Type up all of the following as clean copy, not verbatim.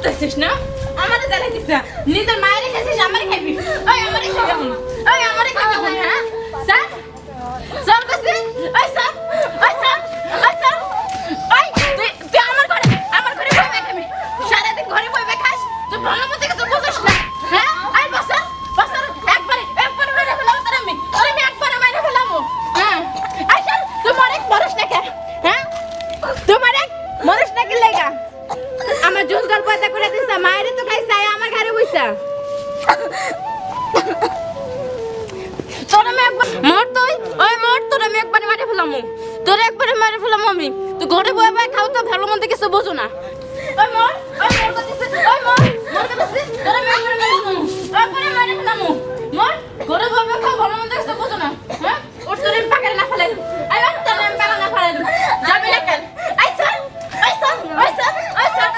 করতেছিস না আমারে জ্বালাইছিস না নিজের মায়ের খাইছিস আমারে খাইবি ওই আমারে খাইবি এখন ওই আমারে খাইবি এখন হ্যাঁ স্যার স্যার কইছিস ওই স্যার ওই স্যার ওই স্যার ওই তুই আমার ঘরে বই খাবি সারাদিন ঘরে বই খাস তুই ভালো মতো কিছু বুঝিস না হ্যাঁ আই বসা একবারে মেরে ফেলাম তোর আমি একবারে মেরে ফেলাম হ্যাঁ আই স্যার তুই মরিস না কে হ্যাঁ তুই মরিস না কি লাগা আমার জোসগার পয়দা করে দিছ মায়েরে তো খাইছ আমার ঘরে বইছা তোর আমি একবার মর তুই ওই মর তোর আমি একবারে মারে ফেলাম তোর একবারে মারে ফেলাম আমি তুই ঘরে বই খাও তো ভালো মন্দ কিছু বোঝো না ওই মর করতেছিস ওই মর করতেছিস তোর আমি একবারে মারে ফেলাম মর ঘরে বই খাও ভালো মন্দ কিছু বোঝো না হ্যাঁ ওর তোর আমি পাকারে না ফেলাই আই তোর আমি পাকা না ফেলাই যাবি না কেন আই স্যার ওই স্যার ওই স্যার ওই স্যার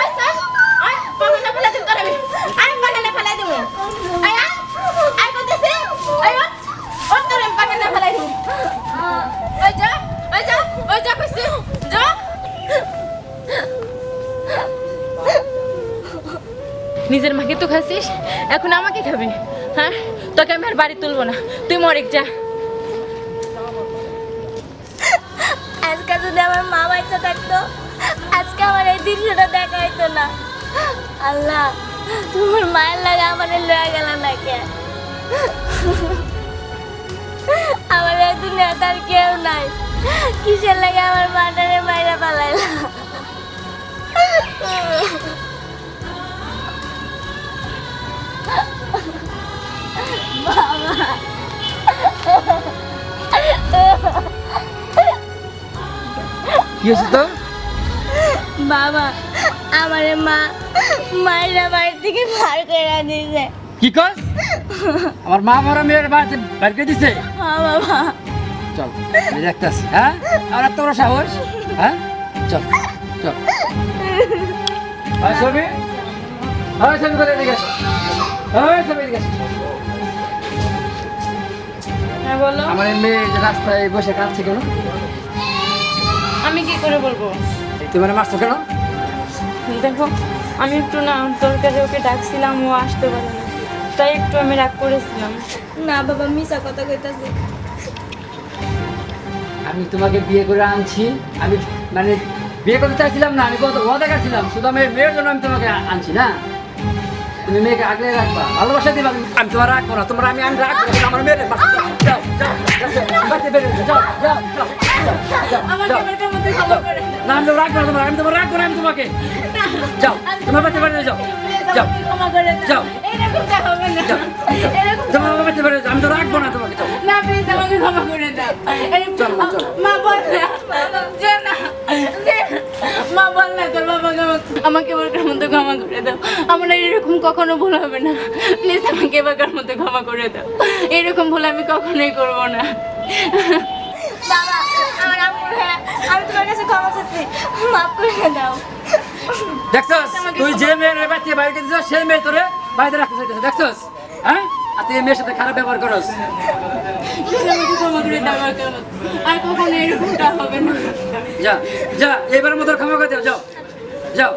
ওই স্যার আই পাকা না ফেলাই তোর আমি পাকা না ফেলাই দেব আই করতেছিস আই ওর তোর আমি পাকা না ফেলাই দেব ওই যা কইছি যা নিজের মাকে তো খাসিস এখন আমাকে খাবি হ্যাঁ তোকে আমি আর বাড়ি তুলবো না তুই মরে যা আজকে যদি আমার মা বাচ্চা থাকতো আজকে আমার এই দৃশ্যটা দেখা হইতো না আল্লাহ তোমার মায়ের লাগে আমার লয়ে গেল না কে আমার এই দুনিয়াতে আর কেউ নাই কিসের লাগে আমার মাটারে মাইরা পালাইলা কি হয়েছে তো বাবা আমারে মায়েরা বাড়ি থেকে বার করে দিয়েছে কি কস আমার মা মরা মেয়ের বাড়িতে বের করে দিছে হ্যাঁ বাবা চল আমি দেখতেছি হ্যাঁ আর তোর সাহস হ্যাঁ চল চল ছবি ছবি করে এদিকে ছবি এদিকে হ্যাঁ বলো আমার মেয়ে যে রাস্তায় বসে কাঁদছে কেন আমি কি করে বলবো তুই মানে মারছো কেন দেখো আমি একটু না তরকারি ওকে ডাকছিলাম ও আসতে পারে না তাই একটু আমি রাগ করেছিলাম না বাবা মিশা কথা কইতাছে আমি তোমাকে বিয়ে করে আনছি আমি মানে বিয়ে করতে চাইছিলাম না আমি কত ওয়াদা করছিলাম শুধু আমি মেয়ের জন্য আমি তোমাকে আনছি না তুমি মেয়েকে আগলে রাখবা ভালোবাসা দিবা আমি তোমার রাখবো না তোমরা আমি রাখবো আমার মেয়ের যাও যাও না আমি রাখবো না তোমার আমি তোমার রাখবো না আমি তোমাকে যাও তোমার বাচ্চা বাড়ি যাও যাও যাও তোমার বাচ্চা বাড়ি আমি তো রাখবো না তোমাকে যাও না প্লিজ আমাকে ক্ষমা করে দাও মা বল না মা বল না তোর বাবাকে আমাকে এবারকার মতো ক্ষমা করে দাও আমার এরকম কখনো ভুল হবে না প্লিজ আমাকে এবারকার মতো ক্ষমা করে দাও এরকম ভুল আমি কখনোই করবো না বাবা আমার আম্মু আমি তোমার কাছে ক্ষমা চাচ্ছি মাফ করে দাও দেখছস তুই যে মেয়ের বাচ্চা বাড়িতে দিছস সেই মেয়ে তোরে বাড়িতে রাখতে চাইতেছ দেখছস হ্যাঁ আর তুই মেয়ের সাথে খারাপ ব্যবহার করস আমাকে ক্ষমা করে দাও আর কখনো এরকমটা হবে না যা যা এবারের মতো ক্ষমা করে দাও যাও যাও